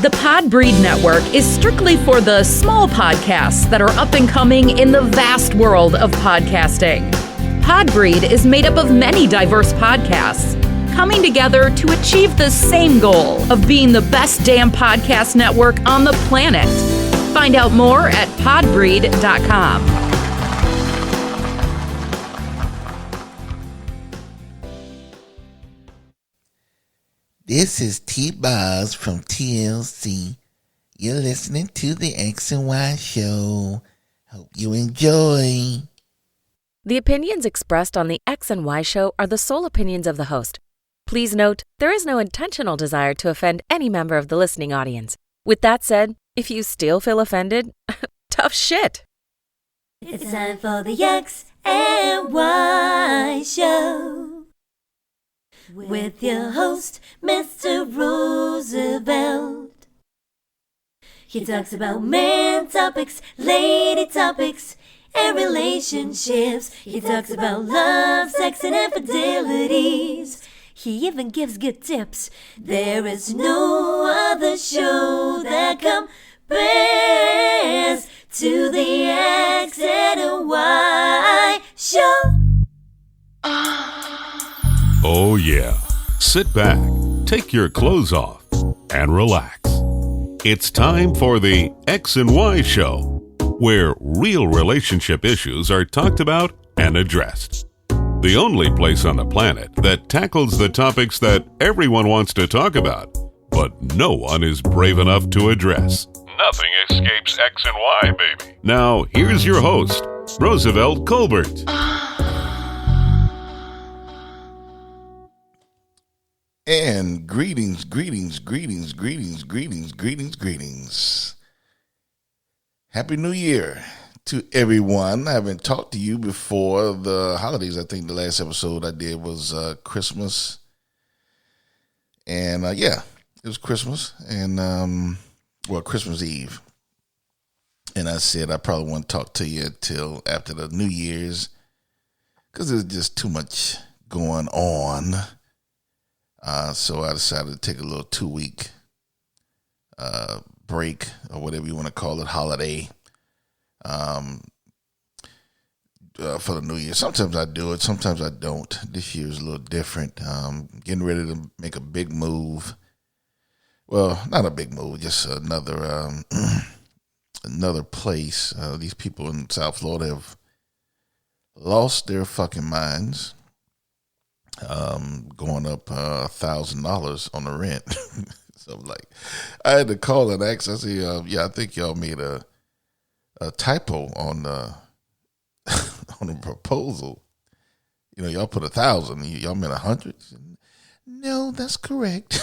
The Podbreed Network is strictly for the small podcasts that are up and coming in the vast world of podcasting. Podbreed is made up of many diverse podcasts coming together to achieve the same goal of being the best damn podcast network on the planet. Find out more at podbreed.com. This is T-Boz from TLC. You're listening to the X and Y Show. Hope you enjoy. The opinions expressed on the X and Y Show are the sole opinions of the host. Please note, there is no intentional desire to offend any member of the listening audience. With that said, if you still feel offended, tough shit. It's time for the X and Y Show. With your host, Mr. Roosevelt. He talks about man topics, lady topics, and relationships. He talks about love, sex, and infidelities. He even gives good tips. There is no other show that compares to the X and Y Show. Oh yeah, sit back, take your clothes off, and relax. It's time for the X and Y Show, where real relationship issues are talked about and addressed. The only place on the planet that tackles the topics that everyone wants to talk about, but no one is brave enough to address. Nothing escapes X and Y, baby. Now, here's your host, Roosevelt Colbert. And greetings. Happy New Year to everyone. I haven't talked to you before the holidays. I think the last episode I did was Christmas. And it was Christmas and Christmas Eve. And I said I probably won't talk to you until after the New Year's because there's just too much going on. So I decided to take a little 2-week break or whatever you want to call it, holiday for the New Year. Sometimes I do it, sometimes I don't. This year is a little different. Getting ready to make a big move. Well, not a big move, just another place. These people in South Florida have lost their fucking minds. Going up $1,000 on the rent. So I had to call and ask. I said, I think y'all made a typo on the on the proposal. You know, y'all put 1,000. Y'all meant 100. No, that's correct.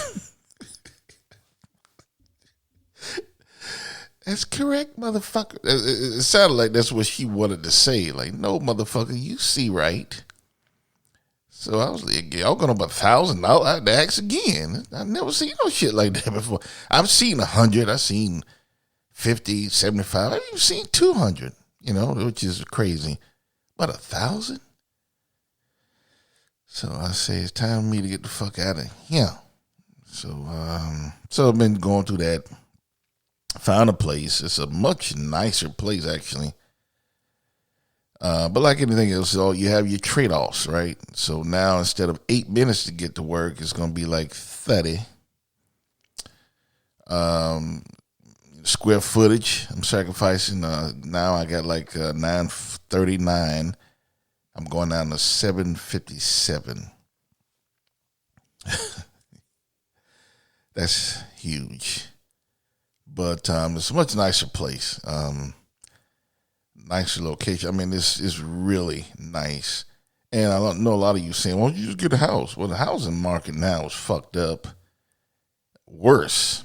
That's correct, motherfucker. It sounded like that's what she wanted to say. Like, no, motherfucker, you see right. So I was like, y'all going up $1,000? I had to ask again. I've never seen no shit like that before. I've seen 100. I've seen 50, 75. I've even seen 200, which is crazy. But 1,000? So I say, it's time for me to get the fuck out of here. So I've been going through that. Found a place. It's a much nicer place, actually. But like anything else, you have your trade-offs, right? So now instead of 8 minutes to get to work, it's going to be like 30. Square footage, I'm sacrificing. Now I got like 939. I'm going down to 757. That's huge. But it's a much nicer place. Nicer location. I mean, this is really nice. And I know a lot of you saying, well, you just get a house. Well, the housing market now is fucked up. Worse.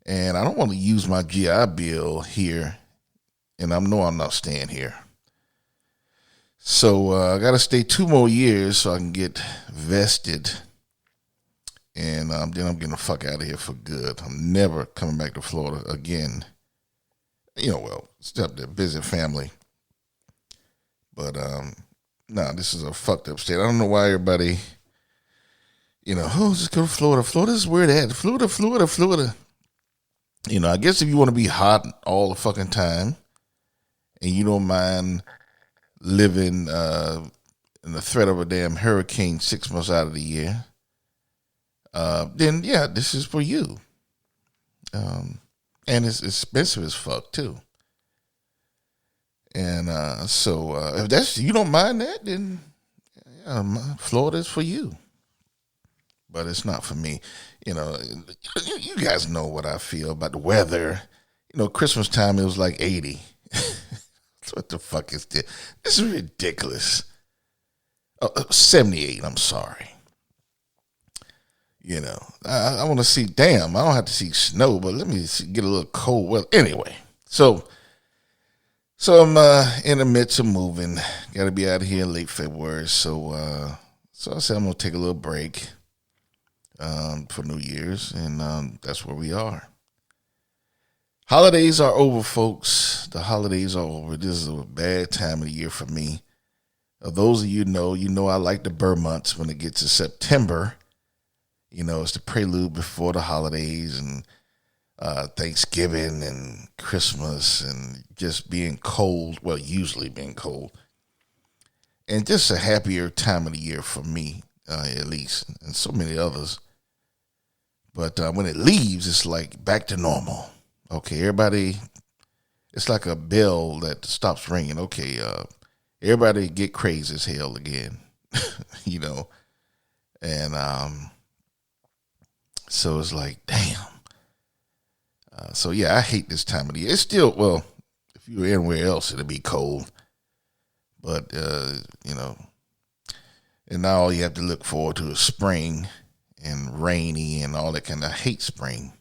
And I don't want to use my GI Bill here. And I know I'm not staying here. So I got to stay 2 more years so I can get vested. And then I'm getting the fuck out of here for good. I'm never coming back to Florida again. Step there, visit family. But, this is a fucked up state. I don't know why everybody, just go to Florida. Florida's where it at. Florida. I guess if you want to be hot all the fucking time and you don't mind living in the threat of a damn hurricane 6 months out of the year, then yeah, this is for you. And it's expensive as fuck too. And so if you don't mind that, then yeah, Florida is for you. But it's not for me. You guys know what I feel about the weather. Christmas time it was like 80. What the fuck is this? This is ridiculous. 78. I'm sorry. I want to see. Damn, I don't have to see snow, but let me get a little cold weather. Anyway, so I'm in the midst of moving. Got to be out of here in late February. So I said I'm gonna take a little break for New Year's, and that's where we are. Holidays are over, folks. The holidays are over. This is a bad time of the year for me. Those of you know I like the Burr months when it gets to September. It's the prelude before the holidays and Thanksgiving and Christmas and just being cold. Well, usually being cold. And just a happier time of the year for me, at least, and so many others. But when it leaves, it's like back to normal. Okay, everybody, it's like a bell that stops ringing. Okay, everybody get crazy as hell again, and so it's like, damn. So yeah, I hate this time of the year. It's still, well, if you were anywhere else, it'd be cold, but and now all you have to look forward to is spring and rainy and all that kind of. I hate spring.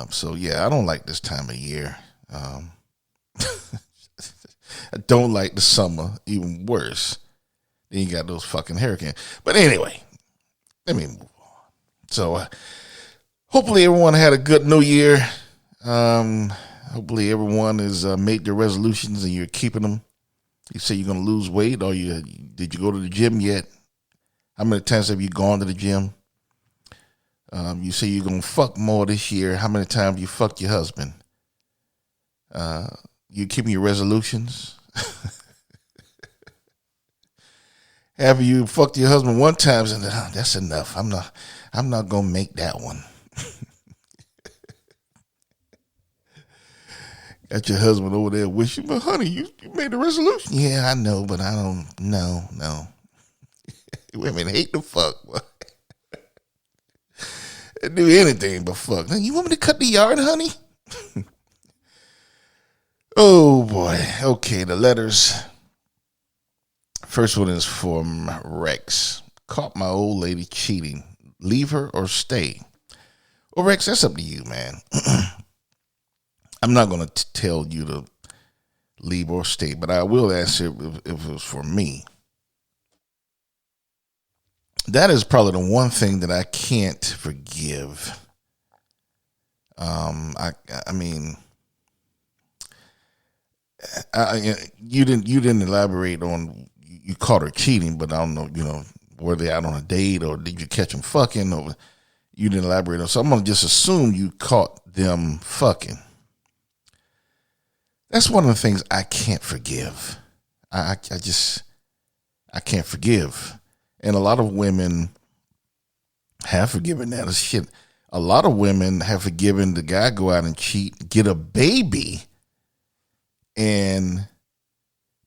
So yeah, I don't like this time of year. I don't like the summer, even worse. Then you got those fucking hurricanes. But anyway, let me move on. So hopefully everyone had a good New Year. Hopefully everyone has made their resolutions and you're keeping them. You say you're going to lose weight, or did you go to the gym yet? How many times have you gone to the gym? You say you're going to fuck more this year. How many times you fucked your husband? You keeping your resolutions? Have you fucked your husband one time and said, that's enough. I'm not going to make that one. Got your husband over there wishing, but honey, you made a resolution. Yeah, I know, but I don't, no. Women hate the fuck. They do anything but fuck. You want me to cut the yard, honey? Oh, boy. Okay, the letters. First one is from Rex. Caught my old lady cheating. Leave her or stay? Well, Rex, that's up to you, man. I'm not going to tell you to leave or stay, but I will answer if it was for me. That is probably the one thing that I can't forgive. I mean, you didn't elaborate on, you caught her cheating, but I don't know, were they out on a date or did you catch them fucking, or you didn't elaborate on. So I'm going to just assume you caught them fucking. That's one of the things I can't forgive. I can't forgive. And a lot of women have forgiven that as shit. A lot of women have forgiven the guy go out and cheat, get a baby, and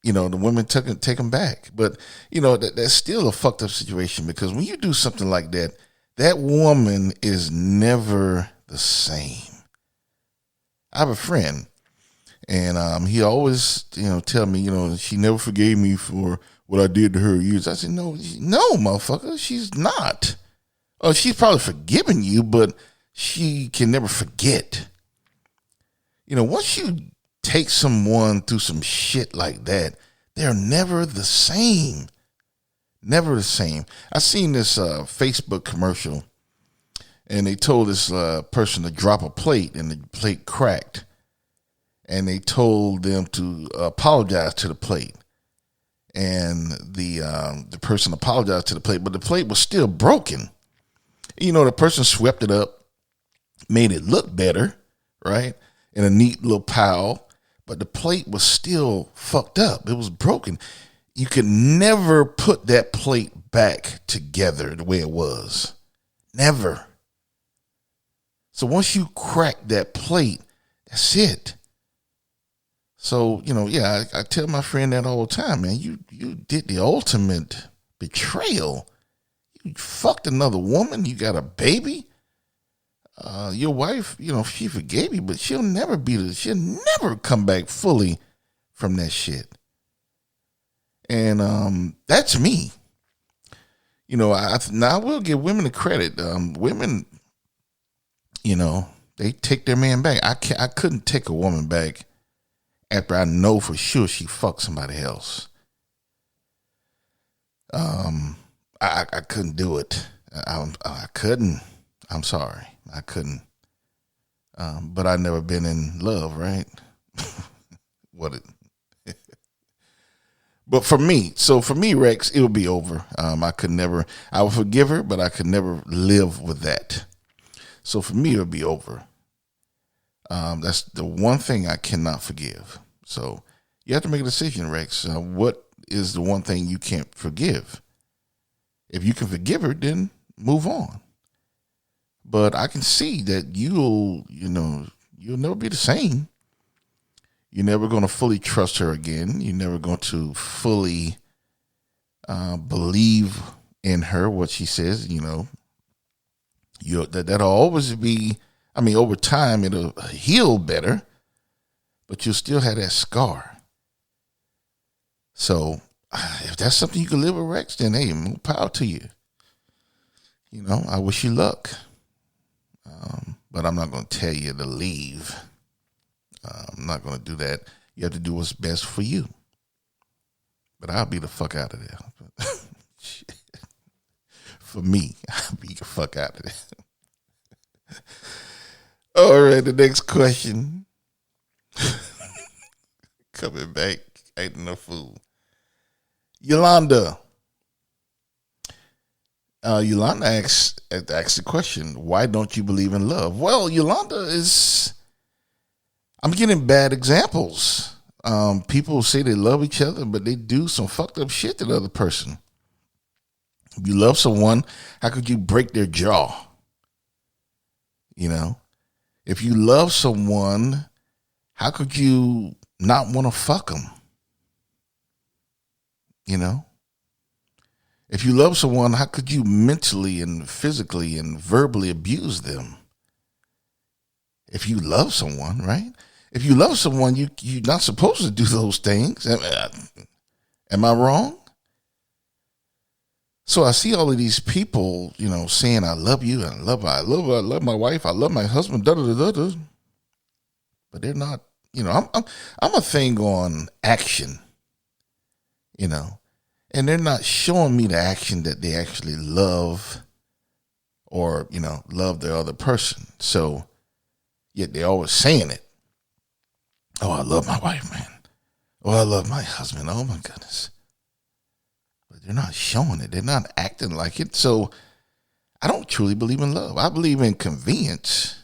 the women take him back. But that's still a fucked up situation, because when you do something like that, that woman is never the same. I have a friend, and he always tell me she never forgave me for what I did to her years. I said, no, motherfucker, she's not. Oh, she's probably forgiven you, but she can never forget. Once you take someone through some shit like that, they're never the same. Never the same. I seen this Facebook commercial, and they told this person to drop a plate, and the plate cracked. And they told them to apologize to the plate. And the person apologized to the plate, but the plate was still broken. The person swept it up, made it look better, right? In a neat little pile, but the plate was still fucked up. It was broken. You could never put that plate back together the way it was. Never. So once you crack that plate, that's it. So, I tell my friend that all the time, man. You did the ultimate betrayal. You fucked another woman. You got a baby. Your wife, she forgave you, but she'll never come back fully from that shit. And that's me. I will give women the credit. Women, they take their man back. I couldn't take a woman back after I know for sure she fucked somebody else. I couldn't do it. I couldn't. I'm sorry. I couldn't. But I've never been in love, right? But for me, Rex, it would be over. I would forgive her, but I could never live with that. So for me, it would be over. That's the one thing I cannot forgive. So you have to make a decision, Rex. What is the one thing you can't forgive? If you can forgive her, then move on. But I can see that you'll never be the same. You're never going to fully trust her again. You're never going to fully believe in her, what she says, that'll always be, over time it'll heal better, but you'll still have that scar. So if that's something you can live with, Rex, then hey, more power to you. I wish you luck. But I'm not going to tell you to leave. I'm not going to do that. You have to do what's best for you. But I'll be the fuck out of there. For me, I'll be the fuck out of there. All right, the next question. Coming back, acting a fool. Yolanda asks the question, why don't you believe in love? Well, Yolanda I'm getting bad examples. People say they love each other, but they do some fucked up shit to the other person. If you love someone, how could you break their jaw? If you love someone, how could you not want to fuck them? If you love someone, how could you mentally and physically and verbally abuse them? If you love someone, right? If you love someone, you're not supposed to do those things. Am I wrong? So I see all of these people, saying, I love you, I love my wife, I love my husband, da da da da. But they're not, I'm a thing on action, and they're not showing me the action that they actually love or, love their other person. So yet they're always saying it. Oh, I love my wife, man. Oh, I love my husband. Oh, my goodness. But they're not showing it. They're not acting like it. So I don't truly believe in love. I believe in convenience.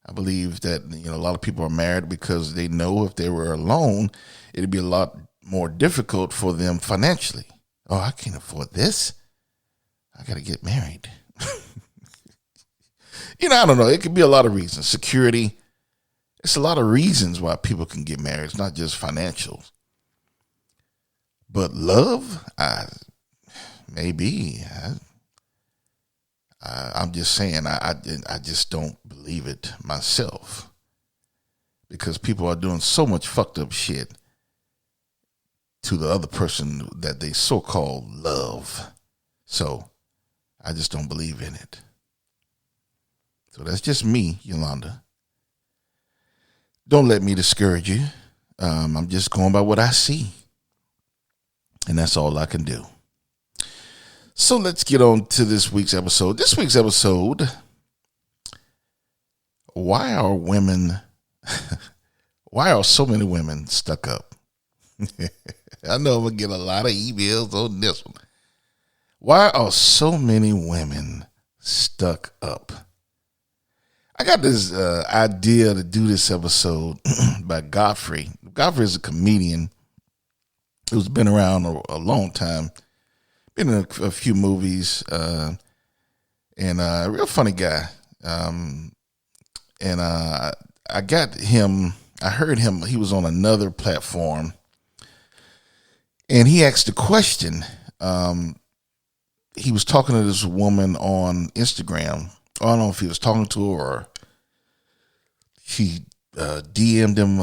I believe that, a lot of people are married because they know if they were alone, it'd be a lot more difficult for them financially. Oh, I can't afford this. I got to get married. I don't know. It could be a lot of reasons. Security. It's a lot of reasons why people can get married. It's not just financial. But love, maybe. I'm just saying, I just don't believe it myself. Because people are doing so much fucked up shit to the other person that they so-called love. So I just don't believe in it. So that's just me, Yolanda. Don't let me discourage you. I'm just going by what I see. And that's all I can do. So let's get on to this week's episode. This week's episode, why are so many women stuck up? I know I'm going to get a lot of emails on this one. Why are so many women stuck up? I got this idea to do this episode by Godfrey. Godfrey is a comedian who's been around a long time, been in a few movies, and a real funny guy. And I got him, I heard him, he was on another platform, and he asked a question. He was talking to this woman on Instagram. I don't know if he was talking to her or she DM'd him.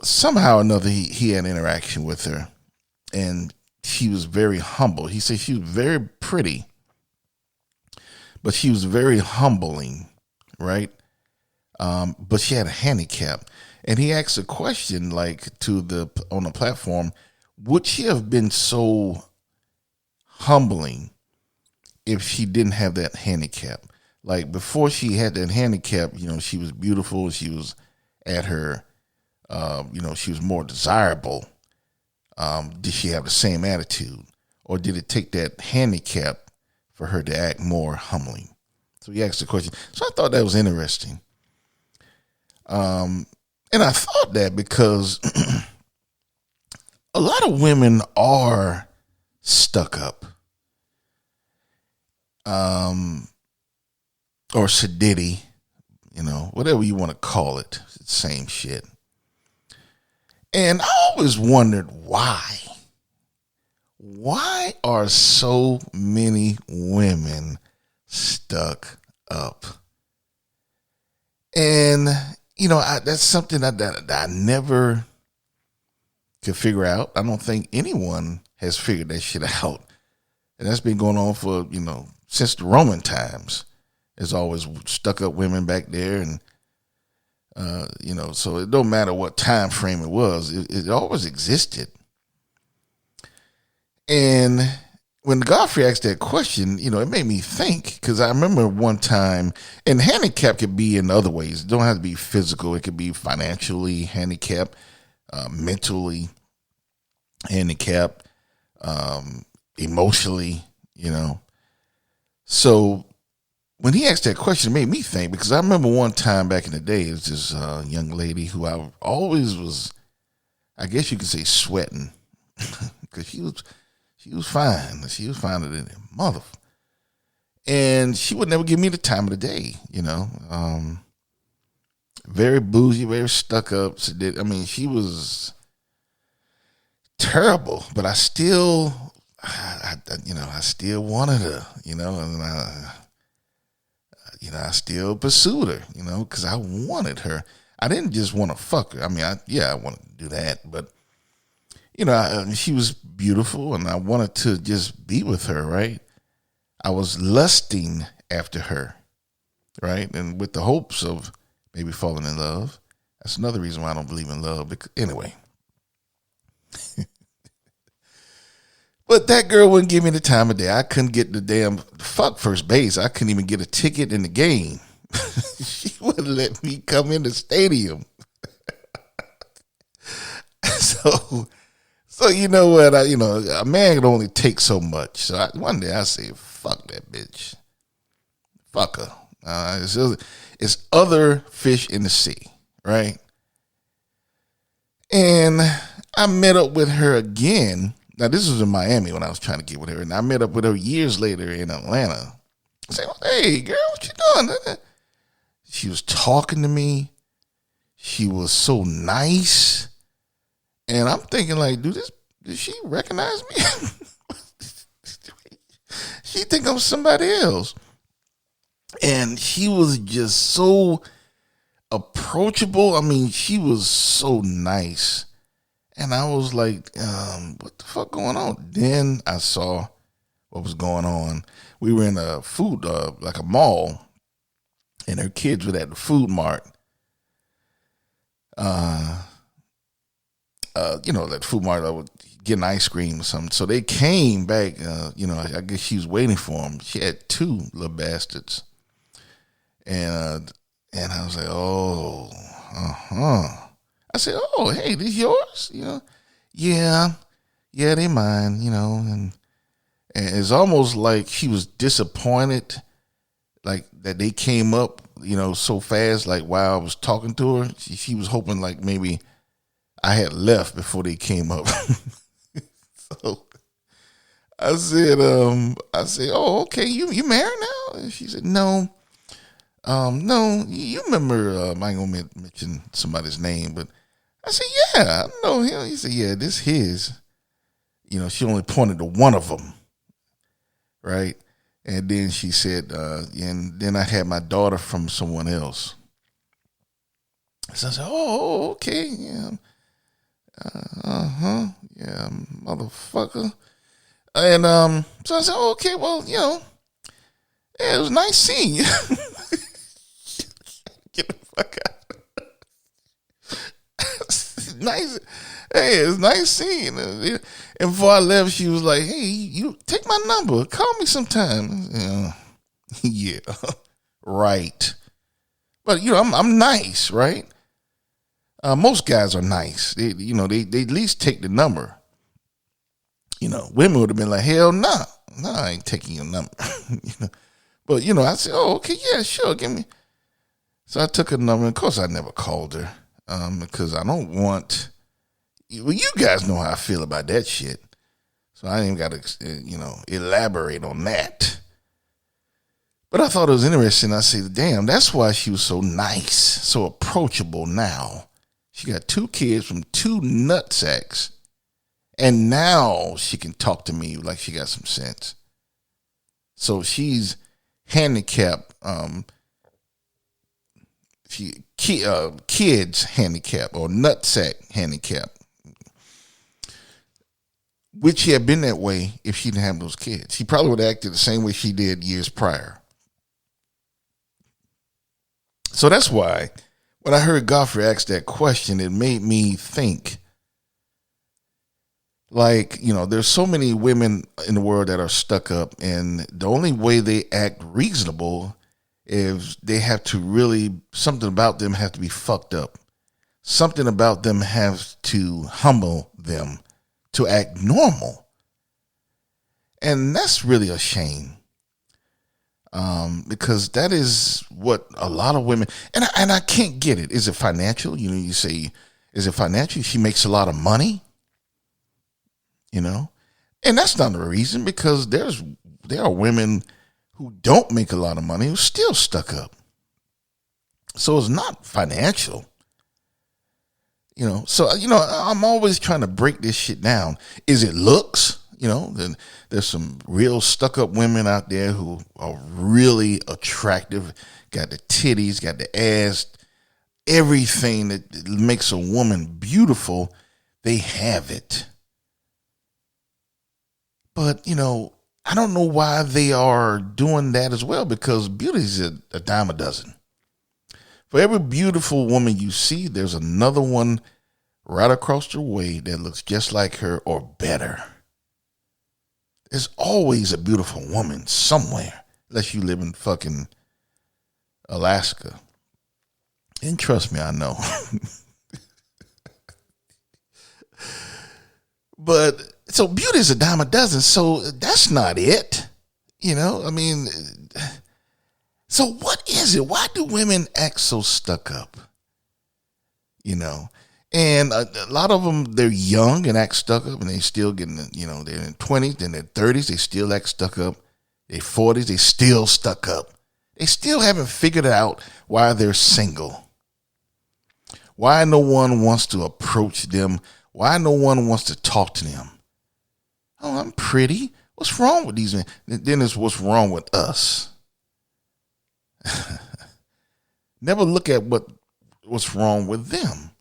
Somehow or another, he had an interaction with her, and she was very humble. He said she was very pretty, but she was very humbling, right? But she had a handicap, and he asked a question like on the platform: would she have been so humbling if she didn't have that handicap? Like before she had that handicap, she was beautiful. She was at her, she was more desirable. Did she have the same attitude, or did it take that handicap for her to act more humbling? So he asked the question. So I thought that was interesting. And I thought that because a lot of women are stuck up, or sedity, whatever you want to call it, it's the same shit. And I always wondered why. Why are so many women stuck up? And, that's something that I never could figure out. I don't think anyone has figured that shit out. And that's been going on for, since the Roman times. There's always stuck up women back there. And, so it don't matter what time frame it was. It always existed. And when Godfrey asked that question, it made me think, because I remember one time, and handicap could be in other ways. It don't have to be physical. It could be financially handicapped, mentally handicapped, emotionally, So when he asked that question, it made me think, because I remember one time back in the day, it was this young lady who I always was, I guess you could say, sweating, because she was fine. She was finer than a mother. And she would never give me the time of the day, very bougie, very stuck up. She was terrible, but I still wanted her, and I still pursued her, because I wanted her. I didn't just want to fuck her. I wanted to do that, but she was beautiful, and I wanted to just be with her, right? I was lusting after her, right? And with the hopes of maybe falling in love. That's another reason why I don't believe in love. Anyway. But that girl wouldn't give me the time of day. I couldn't get the damn first base. I couldn't even get a ticket in the game. She wouldn't let me come in the stadium. So you know what? A man can only take so much. So one day I say, fuck that bitch. Fuck her. It's other fish in the sea, right? And I met up with her again. Now, this was in Miami when I was trying to get with her. And I met up with her years later in Atlanta. I said, hey, girl, what you doing? She was talking to me. She was so nice. And I'm thinking, like, did she recognize me? She think I'm somebody else. And she was just so approachable. She was so nice. And I was like, what the fuck going on? Then I saw what was going on. We were in a food, like a mall, and her kids were at the food mart. That food mart, I was getting ice cream or something. So they came back, I guess she was waiting for them. She had two little bastards. And I was like, oh, I said, oh, hey, these yours? Yeah, they mine, and it's almost like she was disappointed, like that they came up so fast. Like while I was talking to her, she was hoping like maybe I had left before they came up. So I said, oh, okay, you married now? And she said, no. No, you remember, I ain't gonna mention somebody's name, but I said, yeah, I know him. He said, yeah, this his. She only pointed to one of them, right? And then she said, and then I had my daughter from someone else. So I said, oh, okay, yeah. Yeah, motherfucker. And so I said, oh, okay, well, yeah, it was nice seeing you. Get the fuck out. Nice. Hey, it's nice seeing you. And before I left, she was like, hey, you take my number. Call me sometime. Yeah, right. But, I'm nice, right? Most guys are nice. They at least take the number. Women would have been like, hell no. No, I ain't taking your number. But, I said, oh, okay, yeah, sure, give me. So I took her number. Of course, I never called her because I don't want, well, you guys know how I feel about that shit. So I ain't got to, elaborate on that. But I thought it was interesting. I said, damn, that's why she was so nice, so approachable now. She got 2 kids from 2 nutsacks. And now she can talk to me like she got some sense. So she's handicapped, kids handicap or nutsack handicap. Which she had been that way if she didn't have those kids. She probably would have acted the same way she did years prior. So that's why when I heard Godfrey ask that question, it made me think, like, there's so many women in the world that are stuck up, and the only way they act reasonable is they have to really, something about them have to be fucked up. Something about them has to humble them to act normal. And that's really a shame. Because that is what a lot of women, and I can't get it. Is it financial? You say, is it financial? She makes a lot of money, and that's not the reason, because there are women who don't make a lot of money who still stuck up. So it's not financial, So, I'm always trying to break this shit down. Is it looks? Then there's some real stuck up women out there who are really attractive, got the titties, got the ass, everything that makes a woman beautiful, they have it. But, I don't know why they are doing that as well, because beauty is a dime a dozen. For every beautiful woman you see, there's another one right across the way that looks just like her or better. There's always a beautiful woman somewhere, unless you live in fucking Alaska. And trust me, I know. But so beauty is a dime a dozen. So that's not it. So what is it? Why do women act so stuck up? And a lot of them, they're young and act stuck up, and they still getting, they're in 20s, then their 30s, they still act stuck up. Their 40s, they still stuck up. They still haven't figured out why they're single. Why no one wants to approach them. Why no one wants to talk to them. Oh, I'm pretty. What's wrong with these men? Then it's what's wrong with us. Never look at what's wrong with them.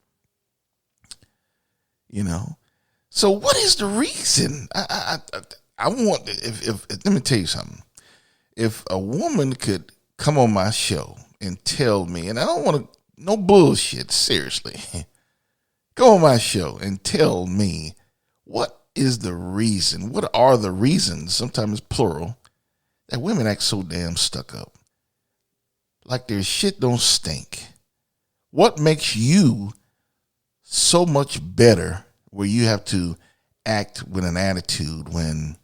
So what is the reason? I want, if let me tell you something. If a woman could come on my show and tell me, and I don't want to, no bullshit, seriously, go on my show and tell me what is the reason, what are the reasons, sometimes plural, that women act so damn stuck up. Like their shit don't stink. What makes you so much better where you have to act with an attitude when,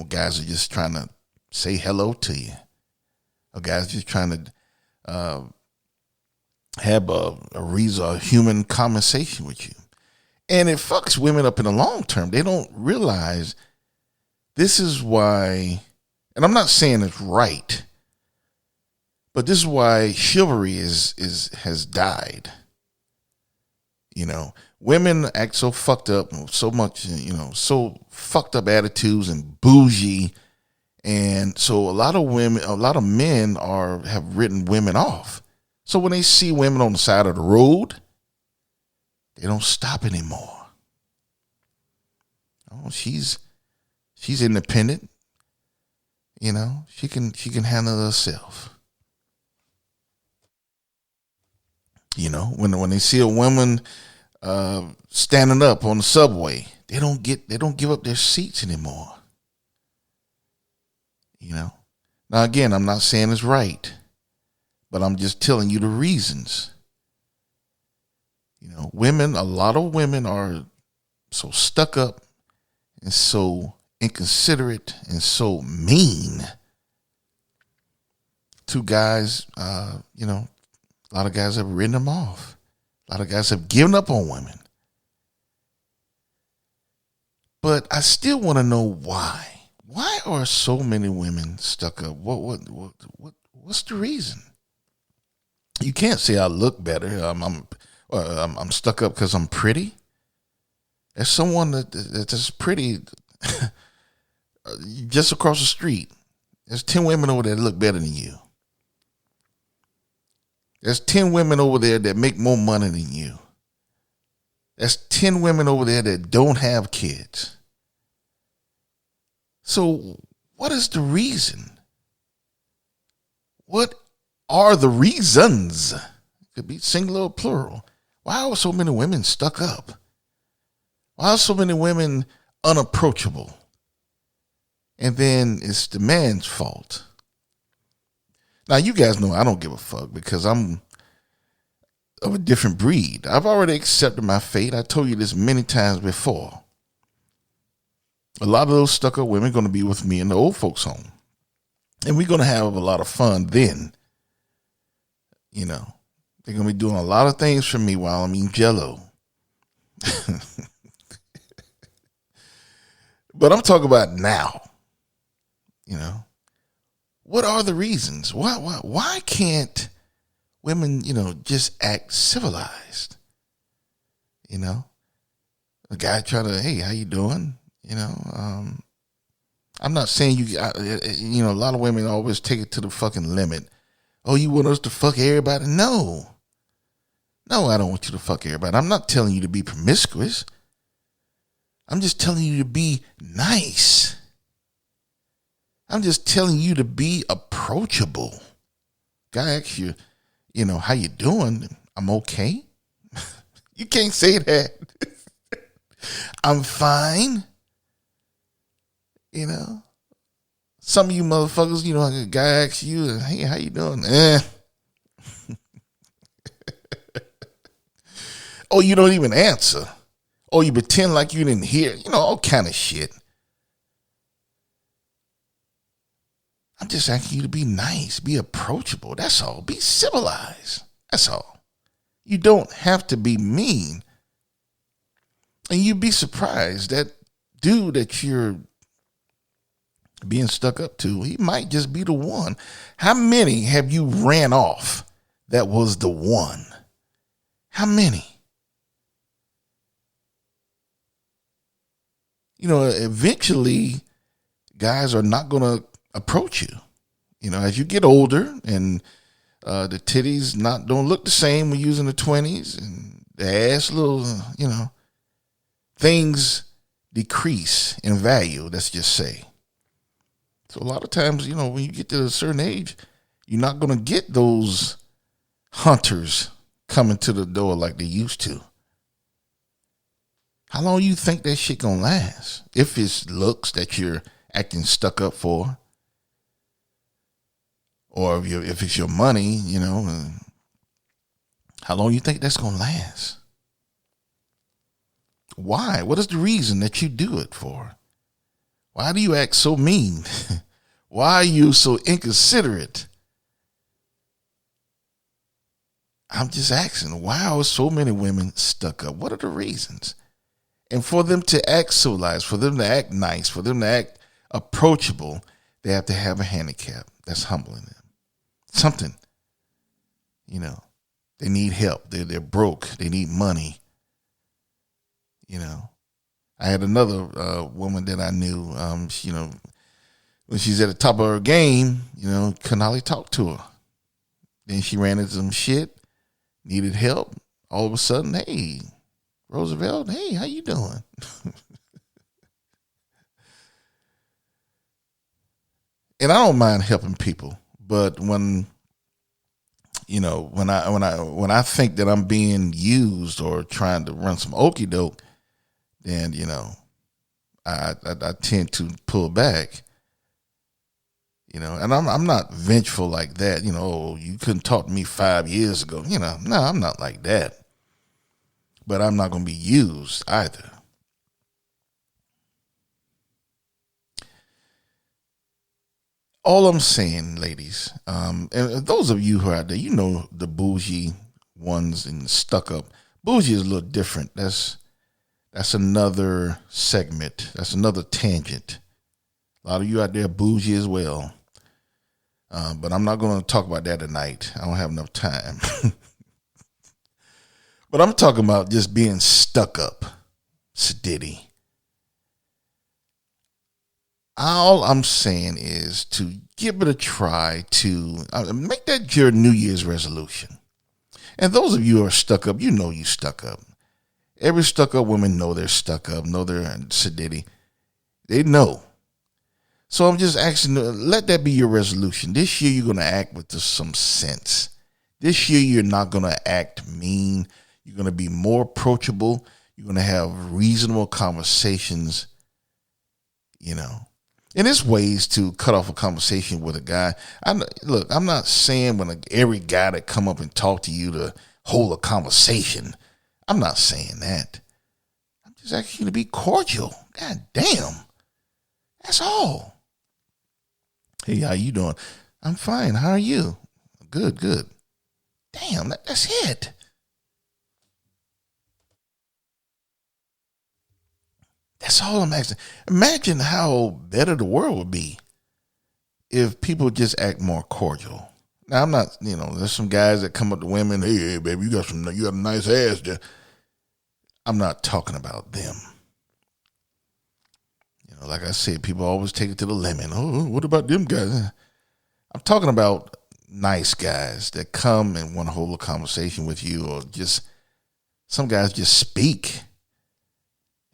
guys are just trying to say hello to you? Or guys just trying to have a human conversation with you. And it fucks women up in the long term. They don't realize this is why, and I'm not saying it's right, but this is why chivalry has died. You know, women act so fucked up, so much, so fucked up attitudes and bougie. And so a lot of men have written women off. So when they see women on the side of the road, they don't stop anymore. Oh, she's independent. She can handle herself. When they see a woman standing up on the subway, they don't give up their seats anymore. Now again, I'm not saying it's right, but I'm just telling you the reasons. A lot of women are so stuck up and so inconsiderate and so mean to guys. A lot of guys have written them off. A lot of guys have given up on women. But I still want to know why. Why are so many women stuck up? What's the reason? You can't say I look better. I'm stuck up because I'm pretty. There's someone that's pretty just across the street. There's 10 women over there that look better than you. There's 10 women over there that make more money than you. There's 10 women over there that don't have kids. So what is the reason? What are the reasons? It could be singular or plural. Why are so many women stuck up? Why are so many women unapproachable? And then it's the man's fault. Now, you guys know I don't give a fuck because I'm of a different breed. I've already accepted my fate. I told you this many times before. A lot of those stuck up women are going to be with me in the old folks' home. And we're going to have a lot of fun then. They're going to be doing a lot of things for me while I'm eating Jell-O. But I'm talking about now. What are the reasons? Why can't women, just act civilized? A guy trying to, hey, how you doing? I'm not saying a lot of women always take it to the fucking limit. Oh, you want us to fuck everybody? No, I don't want you to fuck everybody. I'm not telling you to be promiscuous. I'm just telling you to be nice. I'm just telling you to be approachable. Guy asks you, how you doing? I'm okay. You can't say that. I'm fine. Some of you motherfuckers, a guy asks you, hey, how you doing? Oh, you don't even answer. Oh, you pretend like you didn't hear. All kind of shit. I'm just asking you to be nice, be approachable. That's all. Be civilized. That's all. You don't have to be mean. And you'd be surprised that dude that you're being stuck up to, he might just be the one. How many have you ran off that was the one? How many? Eventually guys are not going to approach you. As you get older and the titties don't look the same when using the 20s and the ass little, things decrease in value, let's just say. So a lot of times, when you get to a certain age, you're not going to get those hunters coming to the door like they used to. How long you think that shit gonna last? If it's looks that you're acting stuck up for, or if it's your money, how long you think that's gonna last? Why? What is the reason that you do it for? Why do you act so mean? Why are you so inconsiderate? I'm just asking, why are so many women stuck up? What are the reasons? And for them to act civilized, for them to act nice, for them to act approachable, they have to have a handicap that's humbling them. Something, they need help. They're broke. They need money. I had another woman that I knew, when she's at the top of her game, couldn't hardly talk to her. Then she ran into some shit, needed help. All of a sudden, hey, Roosevelt, hey, how you doing? And I don't mind helping people, but when I think that I'm being used or trying to run some okie doke, then I tend to pull back. And I'm not vengeful like that. You couldn't talk to me 5 years ago. No, I'm not like that. But I'm not going to be used either. All I'm saying, ladies, and those of you who are out there, the bougie ones and stuck up. Bougie is a little different. That's another segment. That's another tangent. A lot of you out there bougie as well. But I'm not going to talk about that tonight. I don't have enough time. But I'm talking about just being stuck up. Sedity. All I'm saying is to give it a try to make that your New Year's resolution. And those of you who are stuck up, you stuck up. Every stuck up woman know they're stuck up, know they're sedity. They know. So I'm just asking, let that be your resolution. This year you're going to act with some sense. This year you're not going to act mean. You're going to be more approachable. You're going to have reasonable conversations, And there's ways to cut off a conversation with a guy. I'm not saying every guy that come up and talk to you to hold a conversation. I'm not saying that. I'm just asking you to be cordial. God damn. That's all. Hey, how you doing? I'm fine. How are you? Good. Damn, that's it. That's all I'm asking. Imagine how better the world would be if people just act more cordial. Now, I'm not, there's some guys that come up to women, hey, baby, you got a nice ass there. I'm not talking about them. Like I said, people always take it to the limit. Oh, what about them guys? I'm talking about nice guys that come and want to hold a conversation with you, or just some guys just speak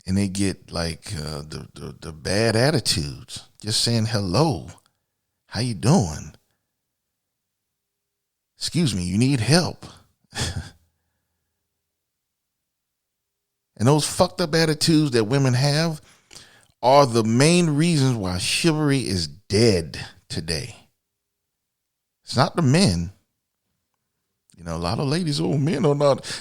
and they get like the bad attitudes. Just saying hello, how you doing? Excuse me, you need help. And those fucked up attitudes that women have are the main reasons why chivalry is dead today. It's not the men. A lot of ladies, men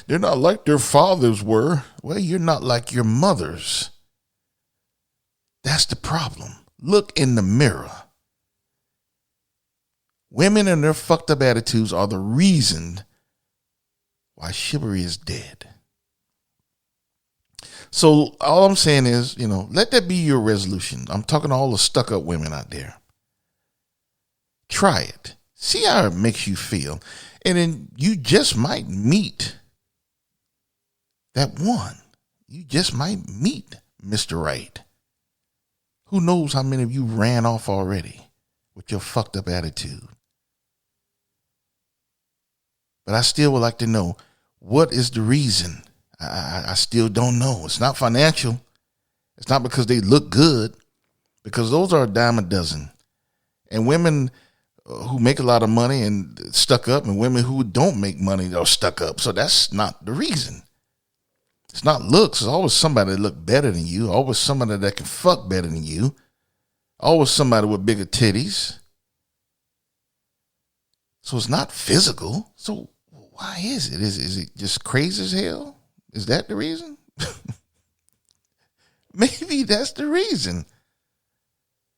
they're not like their fathers were. Well, you're not like your mothers. That's the problem. Look in the mirror. Women and their fucked up attitudes are the reason why chivalry is dead. So all I'm saying is, let that be your resolution. I'm talking to all the stuck up women out there. Try it. See how it makes you feel. And then you just might meet that one. You just might meet Mr. Right. Who knows how many of you ran off already with your fucked up attitude. But I still would like to know, what is the reason? I still don't know. It's not financial. It's not because they look good, because those are a dime a dozen. And women who make a lot of money and stuck up, and women who don't make money are stuck up. So that's not the reason. It's not looks. It's always somebody that look better than you. Always somebody that can fuck better than you. Always somebody with bigger titties. So it's not physical. So why is it? Is it just crazy as hell? Is that the reason? Maybe that's the reason.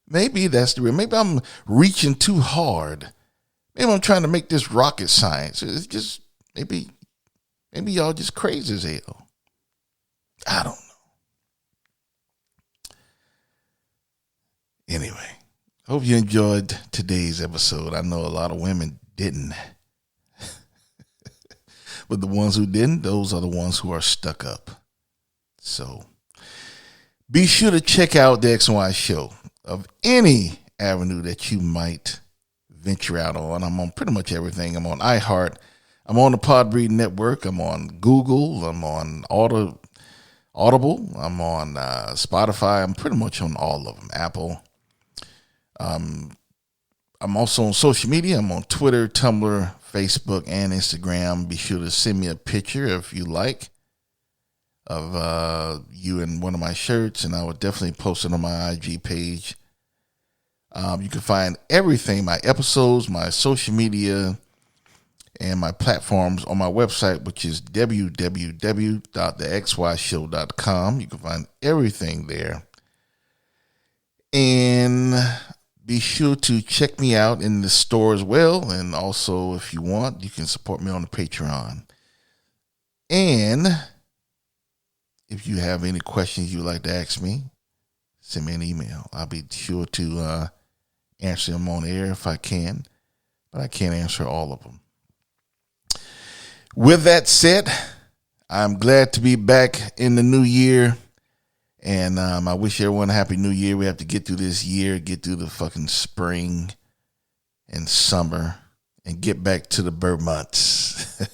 Maybe I'm reaching too hard. Maybe I'm trying to make this rocket science. It's just Maybe y'all just crazy as hell. I don't know. Anyway, hope you enjoyed today's episode. I know a lot of women didn't. But the ones who didn't, those are the ones who are stuck up. So be sure to check out the X and Y Show of any avenue that you might venture out on. I'm on pretty much everything. I'm on iHeart. I'm on the Podbreed Network. I'm on Google. I'm on Audible. I'm on Spotify. I'm pretty much on all of them. Apple. I'm also on social media. I'm on Twitter, Tumblr, Facebook, and Instagram. Be sure to send me a picture if you like of you in one of my shirts, and I would definitely post it on my IG page. You can find everything, my episodes, my social media, and my platforms on my website, which is www.thexyshow.com. You can find everything there. And be sure to check me out in the store as well. And also, if you want, you can support me on the Patreon. And if you have any questions you'd like to ask me, send me an email. I'll be sure to answer them on air if I can. But I can't answer all of them. With that said, I'm glad to be back in the new year, and I wish everyone a happy new year. We have to get through this year, get through the fucking spring and summer, and get back to the bird months.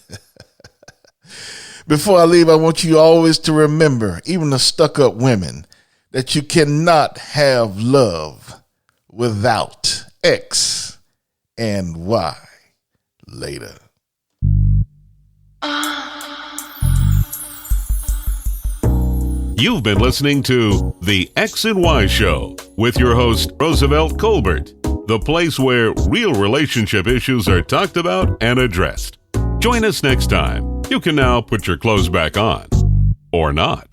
Before I leave, I want you always to remember, even the stuck-up women, that you cannot have love without X and Y. Later. You've been listening to The X and Y Show with your host, Roosevelt Colbert, the place where real relationship issues are talked about and addressed. Join us next time. You can now put your clothes back on. Or not.